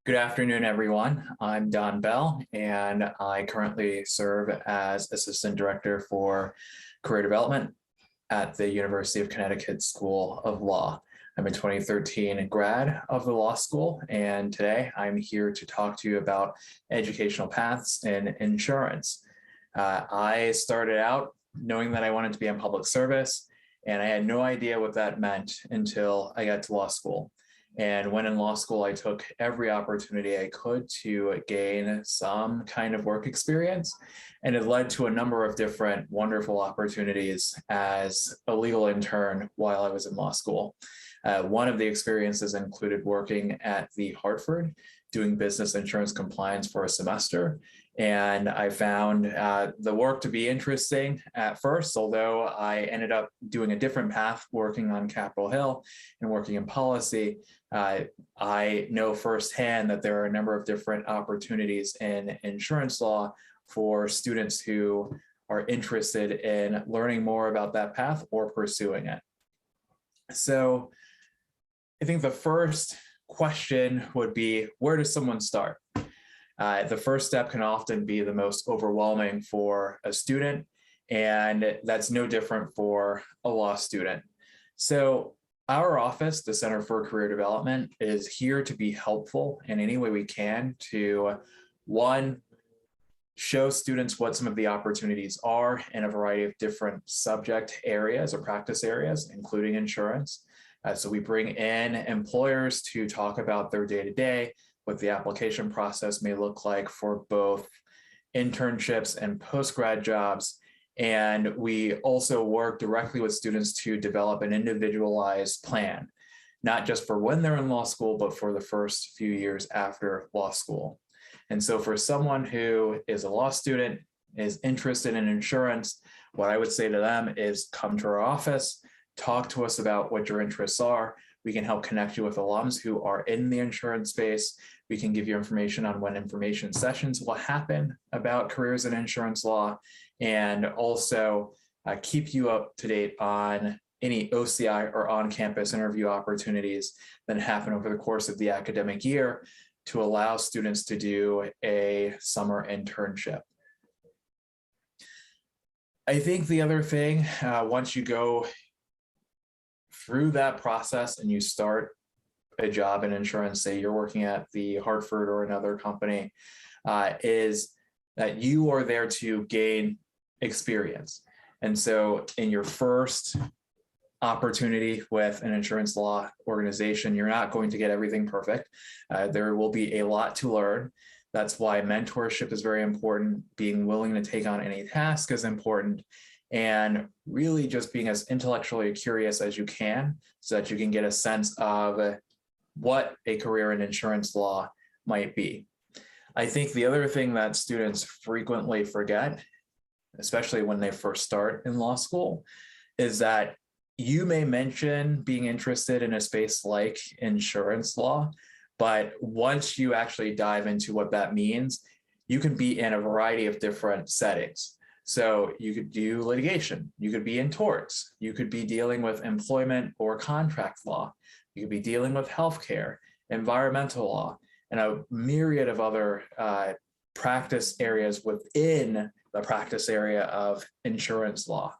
Good afternoon, everyone. I'm Don Bell, and I currently serve as Assistant Director for Career Development at the University of Connecticut School of Law. I'm a 2013 grad of the law school, and today I'm here to talk to you about educational paths in insurance. I started out knowing that I wanted to be in public service, and I had no idea what that meant until I got to law school. And when in law school, I took every opportunity I could to gain some kind of work experience. And it led to a number of different wonderful opportunities as a legal intern while I was in law school. One of the experiences included working at the Hartford, doing business insurance compliance for a semester. And I found the work to be interesting at first, although I ended up doing a different path, working on Capitol Hill and working in policy. I know firsthand that there are a number of different opportunities in insurance law for students who are interested in learning more about that path or pursuing it. So I think the first question would be, where does someone start? The first step can often be the most overwhelming for a student, and that's no different for a law student. So our office, the Center for Career Development, is here to be helpful in any way we can to, one, show students what some of the opportunities are in a variety of different subject areas or practice areas, including insurance. So we bring in employers to talk about their day-to-day, what the application process may look like for both internships and post-grad jobs. And we also work directly with students to develop an individualized plan, not just for when they're in law school, but for the first few years after law school. And so for someone who is a law student, is interested in insurance, what I would say to them is come to our office, talk to us about what your interests are. We can help connect you with alums who are in the insurance space. We can give you information on when information sessions will happen about careers in insurance law, and also keep you up to date on any OCI or on-campus interview opportunities that happen over the course of the academic year to allow students to do a summer internship. I think the other thing, once you go through that process and you start a job in insurance, say you're working at the Hartford or another company, is that you are there to gain experience. And so in your first opportunity with an insurance law organization, you're not going to get everything perfect. There will be a lot to learn. That's why mentorship is very important. Being willing to take on any task is important. And really just being as intellectually curious as you can so that you can get a sense of what a career in insurance law might be. I think the other thing that students frequently forget, especially when they first start in law school, is that you may mention being interested in a space like insurance law, but once you actually dive into what that means, you can be in a variety of different settings. So you could do litigation, you could be in torts, you could be dealing with employment or contract law, you could be dealing with healthcare, environmental law, and a myriad of other practice areas within the practice area of insurance law.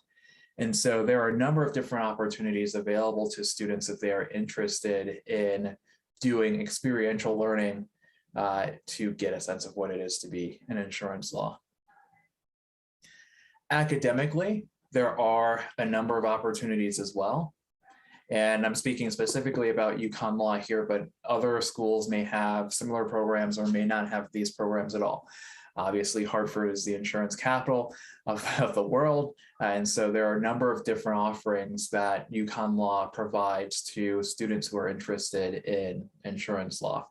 And so there are a number of different opportunities available to students if they are interested in doing experiential learning to get a sense of what it is to be in insurance law. Academically, there are a number of opportunities as well. And I'm speaking specifically about UConn Law here, but other schools may have similar programs or may not have these programs at all. Obviously, Hartford is the insurance capital of the world. And so there are a number of different offerings that UConn Law provides to students who are interested in insurance law.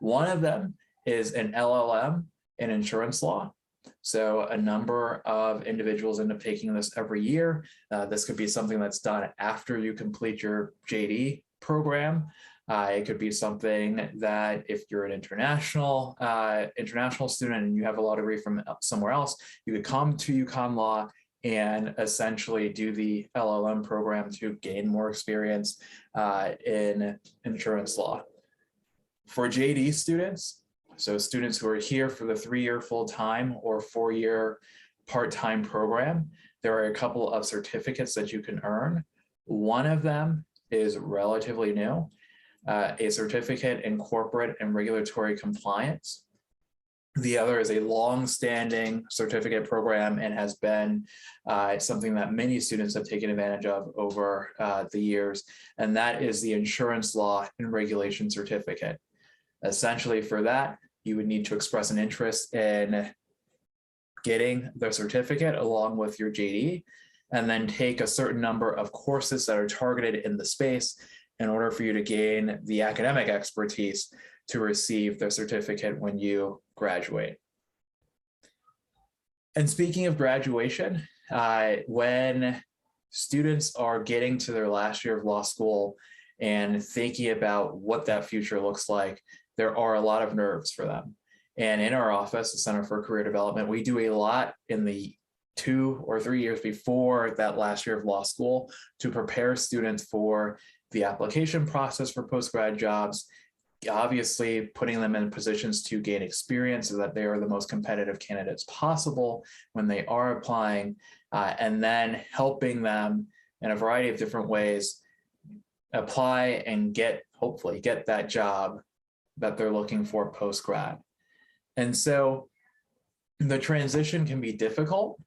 One of them is an LLM in insurance law. So a number of individuals end up taking this every year. This could be something that's done after you complete your JD program. It could be something that if you're an international student and you have a law degree from somewhere else, you could come to UConn Law and essentially do the LLM program to gain more experience in insurance law. For JD students, so students who are here for the 3-year full-time or 4-year part-time program, there are a couple of certificates that you can earn. One of them is relatively new, a certificate in corporate and regulatory compliance. The other is a long-standing certificate program and has been something that many students have taken advantage of over the years, and that is the Insurance Law and Regulation Certificate. Essentially, for that, you would need to express an interest in getting the certificate along with your JD, and then take a certain number of courses that are targeted in the space in order for you to gain the academic expertise to receive the certificate when you graduate. And speaking of graduation, when students are getting to their last year of law school and thinking about what that future looks like, there are a lot of nerves for them. And in our office, the Center for Career Development, we do a lot in the 2 or 3 years before that last year of law school to prepare students for the application process for postgrad jobs, obviously putting them in positions to gain experience so that they are the most competitive candidates possible when they are applying, and then helping them in a variety of different ways apply and hopefully get that job that they're looking for post-grad. And so the transition can be difficult,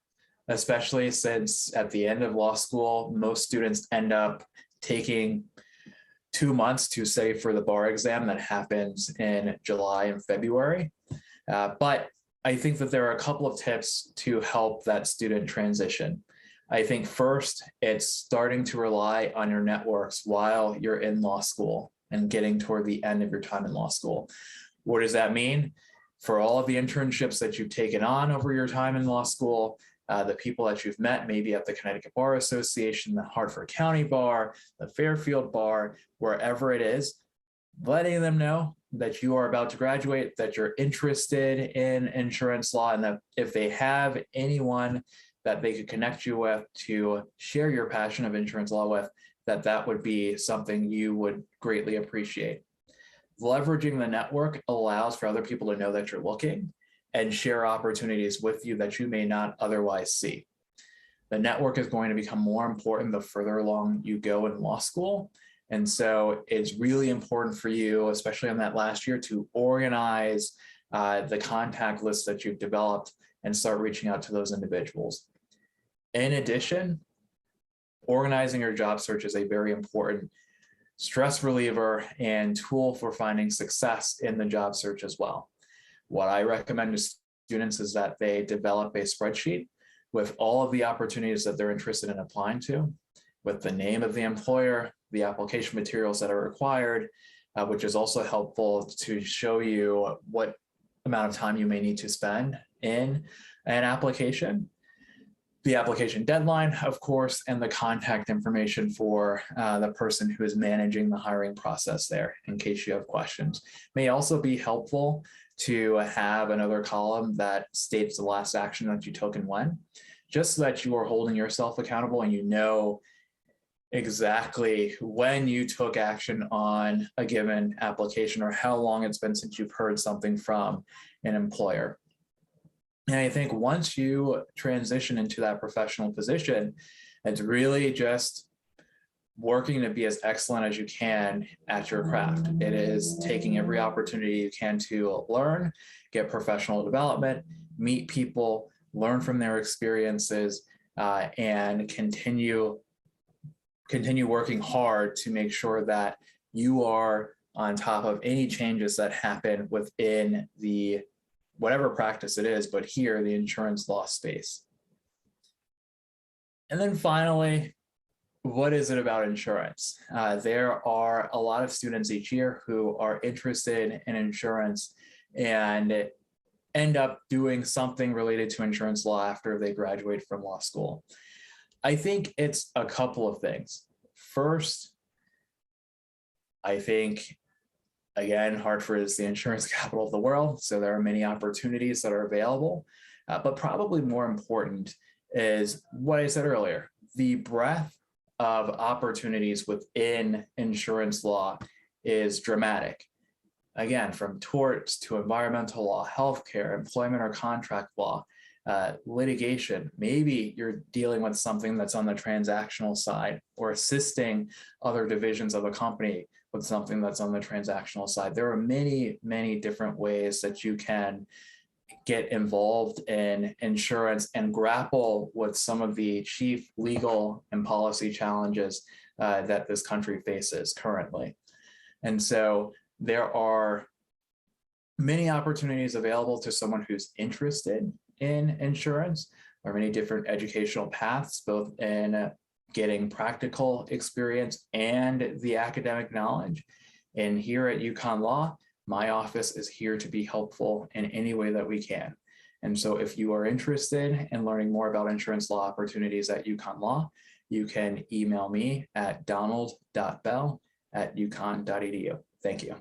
especially since at the end of law school, most students end up taking 2 months to study for the bar exam that happens in July and February. But I think that there are a couple of tips to help that student transition. I think first, it's starting to rely on your networks while you're in law school and getting toward the end of your time in law school. What does that mean? For all of the internships that you've taken on over your time in law school, the people that you've met, maybe at the Connecticut Bar Association, the Hartford County Bar, the Fairfield Bar, wherever it is, letting them know that you are about to graduate, that you're interested in insurance law, and that if they have anyone that they could connect you with to share your passion of insurance law with, that would be something you would greatly appreciate. Leveraging the network allows for other people to know that you're looking and share opportunities with you that you may not otherwise see. The network is going to become more important the further along you go in law school. And so it's really important for you, especially in that last year, to organize the contact list that you've developed and start reaching out to those individuals. In addition, organizing your job search is a very important stress reliever and tool for finding success in the job search as well. What I recommend to students is that they develop a spreadsheet with all of the opportunities that they're interested in applying to, with the name of the employer, the application materials that are required, which is also helpful to show you what amount of time you may need to spend in an application, the application deadline, of course, and the contact information for the person who is managing the hiring process there in case you have questions. May also be helpful to have another column that states the last action that you took and when, just so that you are holding yourself accountable and you know exactly when you took action on a given application or how long it's been since you've heard something from an employer. And I think once you transition into that professional position, it's really just working to be as excellent as you can at your craft. It is taking every opportunity you can to learn, get professional development, meet people, learn from their experiences, and continue working hard to make sure that you are on top of any changes that happen within the whatever practice it is, but here, the insurance law space. And then finally, what is it about insurance? There are a lot of students each year who are interested in insurance and end up doing something related to insurance law after they graduate from law school. I think it's a couple of things. First, I think, again, Hartford is the insurance capital of the world, so there are many opportunities that are available. But probably more important is what I said earlier, the breadth of opportunities within insurance law is dramatic. again, from torts to environmental law, healthcare, employment or contract law, litigation. Maybe you're dealing with something that's on the transactional side, or assisting other divisions of a company with something that's on the transactional side. There are many, many different ways that you can get involved in insurance and grapple with some of the chief legal and policy challenges that this country faces currently. And so there are many opportunities available to someone who's interested in insurance. There are many different educational paths, both in getting practical experience and the academic knowledge. And here at UConn Law, my office is here to be helpful in any way that we can. And so if you are interested in learning more about insurance law opportunities at UConn Law, you can email me at donald.bell@uconn.edu. Thank you.